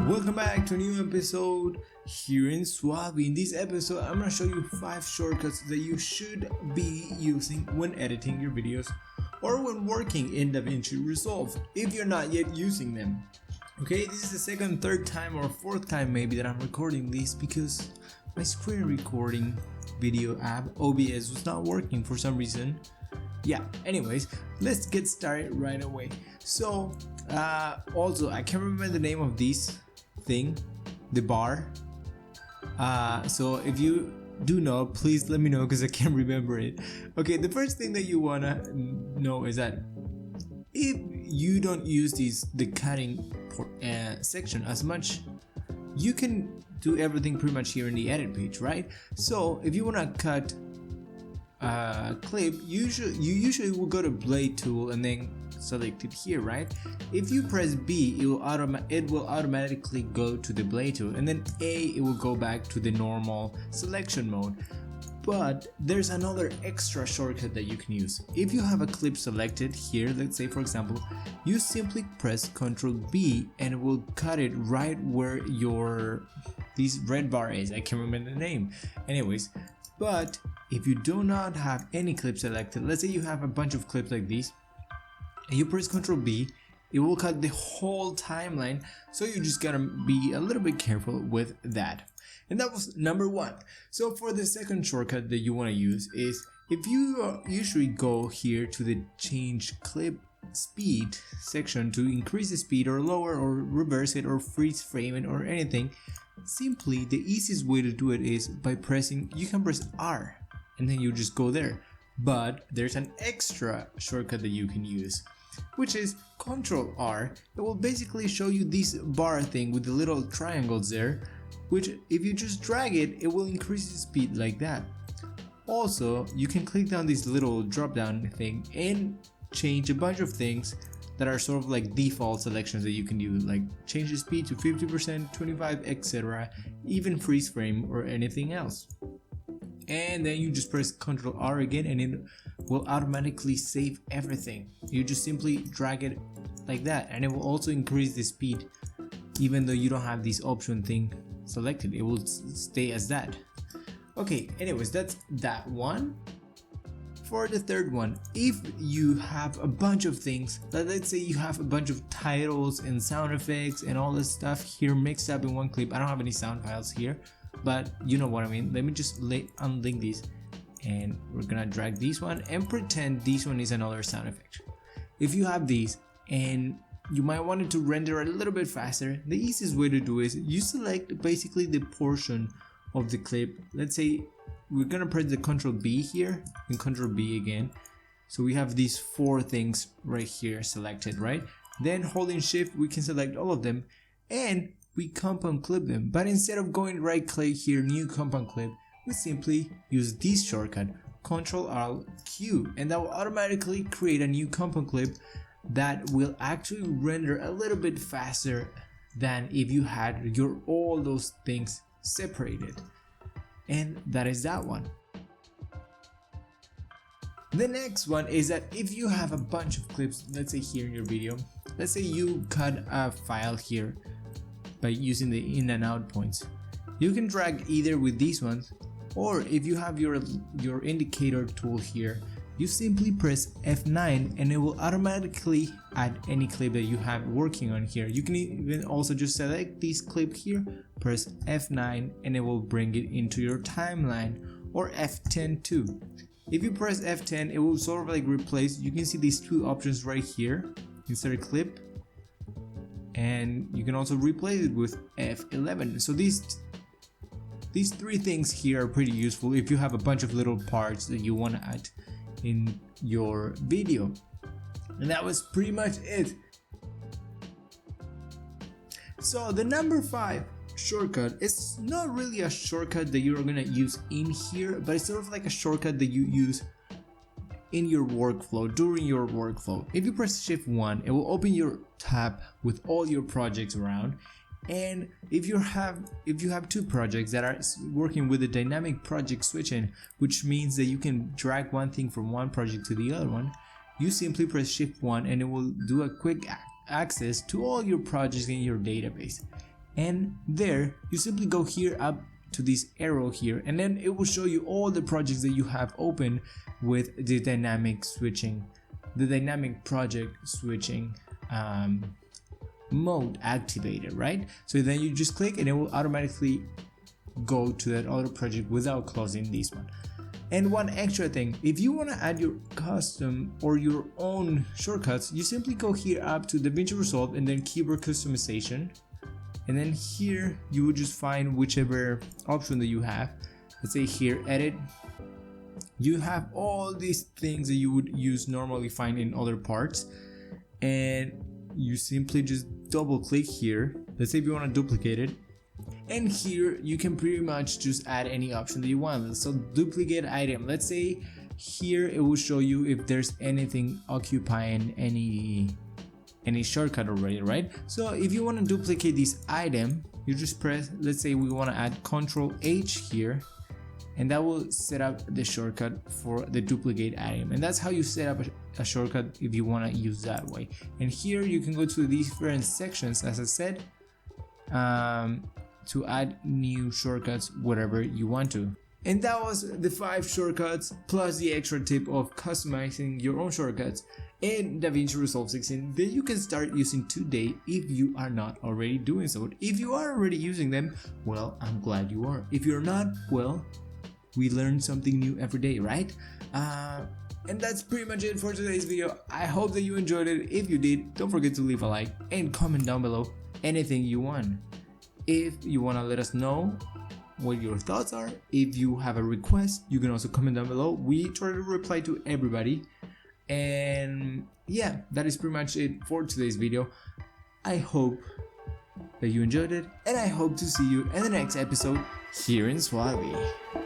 Welcome back to a new episode here in SUALVI. In this episode, I'm going to show you 5 shortcuts that you should be using when editing your videos or when working in Davinci Resolve if you're not yet using them. Okay, this is the second, third time or fourth time maybe that I'm recording this because my screen recording video app OBS was not working for some reason. Yeah, anyways, let's get started right away. So also I can't remember the name of this thing, the bar. So if you do know, please let me know because I can't remember it. Okay, the first thing that you wanna know is that if you don't use the cutting section as much, you can do everything pretty much here in the edit page, right? So if you wanna cut clip, you usually will go to blade tool and then select it here, right? If you press B, it will automatically go to the blade tool, and then A, it will go back to the normal selection mode. But there's another extra shortcut that you can use. If you have a clip selected here, let's say for example, you simply press Ctrl B and it will cut it right where this red bar is. I can't remember the name. Anyways, but if you do not have any clip selected, let's say you have a bunch of clips like these, and you press Ctrl B, it will cut the whole timeline, so you just gotta be a little bit careful with that. And that was number 1. So for the second shortcut that you want to use is, if you usually go here to the change clip speed section to increase the speed or lower or reverse it or freeze frame it or anything, simply the easiest way to do it is by you can press R and then you just go there. But there's an extra shortcut that you can use, which is Ctrl R. It will basically show you this bar thing with the little triangles there, which if you just drag it, it will increase the speed like that. Also, you can click down this little drop down thing and change a bunch of things that are sort of like default selections that you can do, like change the speed to 50%, 25, etc., even freeze frame or anything else. And then you just press Ctrl R again and it will automatically save everything. You just simply drag it like that and it will also increase the speed even though you don't have this option thing selected. It will stay as that. Okay, anyways, that's that one. For the third one, if you have a bunch of things, let's say you have a bunch of titles and sound effects and all this stuff here mixed up in one clip. I don't have any sound files here, but you know what I mean. Let me just unlink these and we're gonna drag this one and pretend this one is another sound effect. If you have these and you might want it to render a little bit faster, the easiest way to do is you select basically the portion of the clip. Let's say we're gonna press the Ctrl B here and Ctrl B again. So we have these 4 things right here selected, right? Then holding Shift, we can select all of them and we compound clip them. But instead of going right click here, new compound clip, we simply use this shortcut, Ctrl Alt Q, and that will automatically create a new compound clip that will actually render a little bit faster than if you had all those things separated. And that is that one. The next one is that if you have a bunch of clips, let's say here in your video, let's say you cut a file here by using the in and out points, you can drag either with these ones, or if you have your indicator tool here, you simply press F9 and it will automatically add any clip that you have working on here. You can even also just select this clip here, press F9 and it will bring it into your timeline, or F10 too. If you press F10, it will sort of like replace, you can see these 2 options right here, insert a clip, and you can also replace it with F11. So these 3 things here are pretty useful if you have a bunch of little parts that you want to add in your video. And that was pretty much it. So the number 5 shortcut is not really a shortcut that you're gonna use in here, but it's sort of like a shortcut that you use in your workflow, during your workflow. If you press Shift 1, it will open your tab with all your projects around. And if you have 2 projects that are working with the dynamic project switching, which means that you can drag one thing from one project to the other one, you simply press Shift 1 and it will do a quick access to all your projects in your database. and there you simply go here up to this arrow here, and then it will show you all the projects that you have open with the dynamic project switching mode activated, right? So then you just click and it will automatically go to that other project without closing this one. And one extra thing, if you want to add your custom or your own shortcuts, you simply go here up to Davinci Resolve and then keyboard customization, and then here you would just find whichever option that you have. Let's say here edit. You have all these things that you would use normally find in other parts, and you simply just double click here. Let's say if you want to duplicate it, and here you can pretty much just add any option that you want. So duplicate item, let's say here it will show you if there's anything occupying any shortcut already, right? So if you want to duplicate this item, you just press, let's say we want to add Ctrl H here, and that will set up the shortcut for the duplicate item. And that's how you set up a shortcut if you want to use that way. And here you can go to the different sections, as I said, to add new shortcuts, whatever you want to. And that was the 5 shortcuts plus the extra tip of customizing your own shortcuts in DaVinci Resolve 16 that you can start using today if you are not already doing so. If you are already using them, well, I'm glad you are. If you're not, well, we learn something new every day, right? And that's pretty much it for today's video. I hope that you enjoyed it. If you did, don't forget to leave a like and comment down below anything you want. If you want to let us know what your thoughts are, if you have a request, you can also comment down below. We try to reply to everybody. And yeah, that is pretty much it for today's video. I hope that you enjoyed it, and I hope to see you in the next episode here in SUALVI.